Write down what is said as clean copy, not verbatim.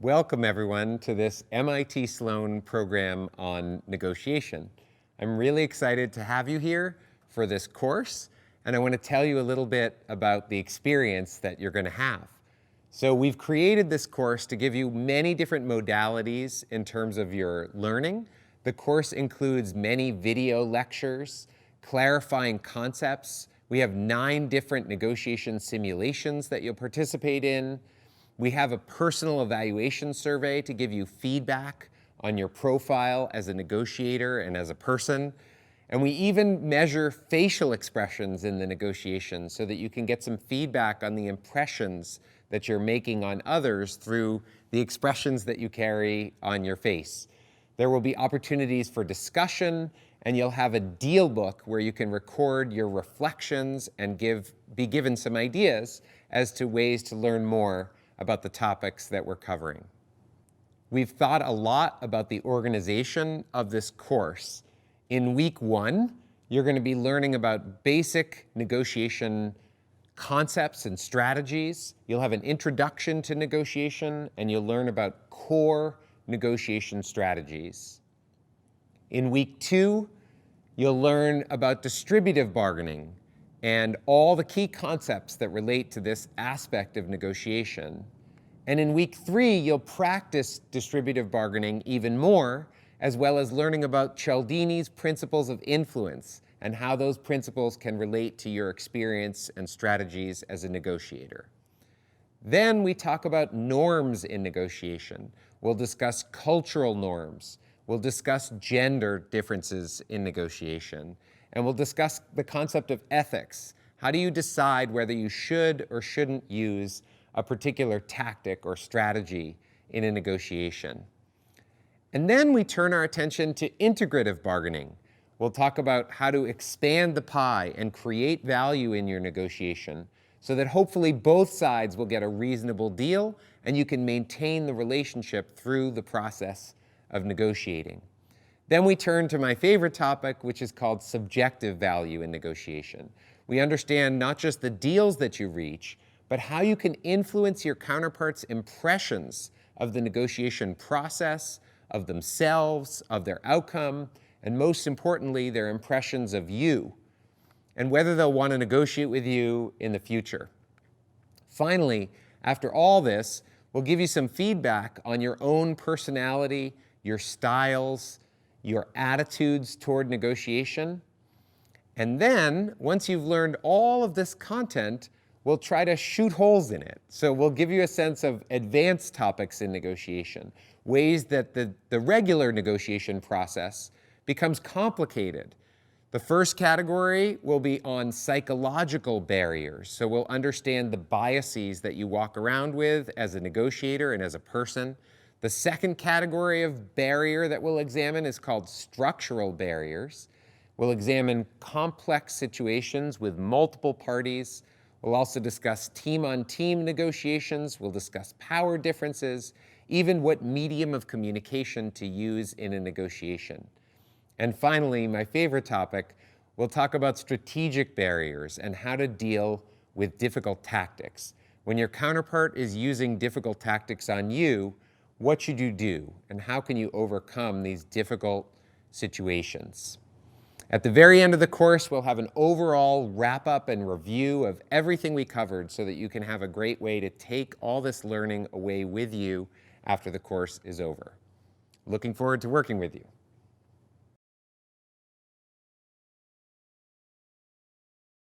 Welcome everyone to this MIT Sloan program on negotiation. I'm really excited to have you here for this course, and I want to tell you a little bit about the experience that you're going to have. So we've created this course to give you many different modalities in terms of your learning. The course includes many video lectures, clarifying concepts. We have 9 different negotiation simulations that you'll participate in. We have a personal evaluation survey to give you feedback on your profile as a negotiator and as a person. And we even measure facial expressions in the negotiation so that you can get some feedback on the impressions that you're making on others through the expressions that you carry on your face. There will be opportunities for discussion, and you'll have a deal book where you can record your reflections and be given some ideas as to ways to learn more about the topics that we're covering. We've thought a lot about the organization of this course. In week 1, you're going to be learning about basic negotiation concepts and strategies. You'll have an introduction to negotiation, and you'll learn about core negotiation strategies. In week 2, you'll learn about distributive bargaining and all the key concepts that relate to this aspect of negotiation. And in week 3, you'll practice distributive bargaining even more, as well as learning about Cialdini's principles of influence and how those principles can relate to your experience and strategies as a negotiator. Then we talk about norms in negotiation. We'll discuss cultural norms. We'll discuss gender differences in negotiation. And we'll discuss the concept of ethics. How do you decide whether you should or shouldn't use a particular tactic or strategy in a negotiation? And then we turn our attention to integrative bargaining. We'll talk about how to expand the pie and create value in your negotiation so that hopefully both sides will get a reasonable deal and you can maintain the relationship through the process of negotiating. Then we turn to my favorite topic, which is called subjective value in negotiation. We understand not just the deals that you reach, but how you can influence your counterparts' impressions of the negotiation process, of themselves, of their outcome, and most importantly, their impressions of you, and whether they'll want to negotiate with you in the future. Finally, after all this, we'll give you some feedback on your own personality, your styles, your attitudes toward negotiation. And then, once you've learned all of this content, we'll try to shoot holes in it. So we'll give you a sense of advanced topics in negotiation, ways that the regular negotiation process becomes complicated. The first category will be on psychological barriers. So we'll understand the biases that you walk around with as a negotiator and as a person. The second category of barrier that we'll examine is called structural barriers. We'll examine complex situations with multiple parties. We'll also discuss team-on-team negotiations. We'll discuss power differences, even what medium of communication to use in a negotiation. And finally, my favorite topic, we'll talk about strategic barriers and how to deal with difficult tactics. When your counterpart is using difficult tactics on you, what should you do, and how can you overcome these difficult situations? At the very end of the course, we'll have an overall wrap-up and review of everything we covered so that you can have a great way to take all this learning away with you after the course is over. Looking forward to working with you.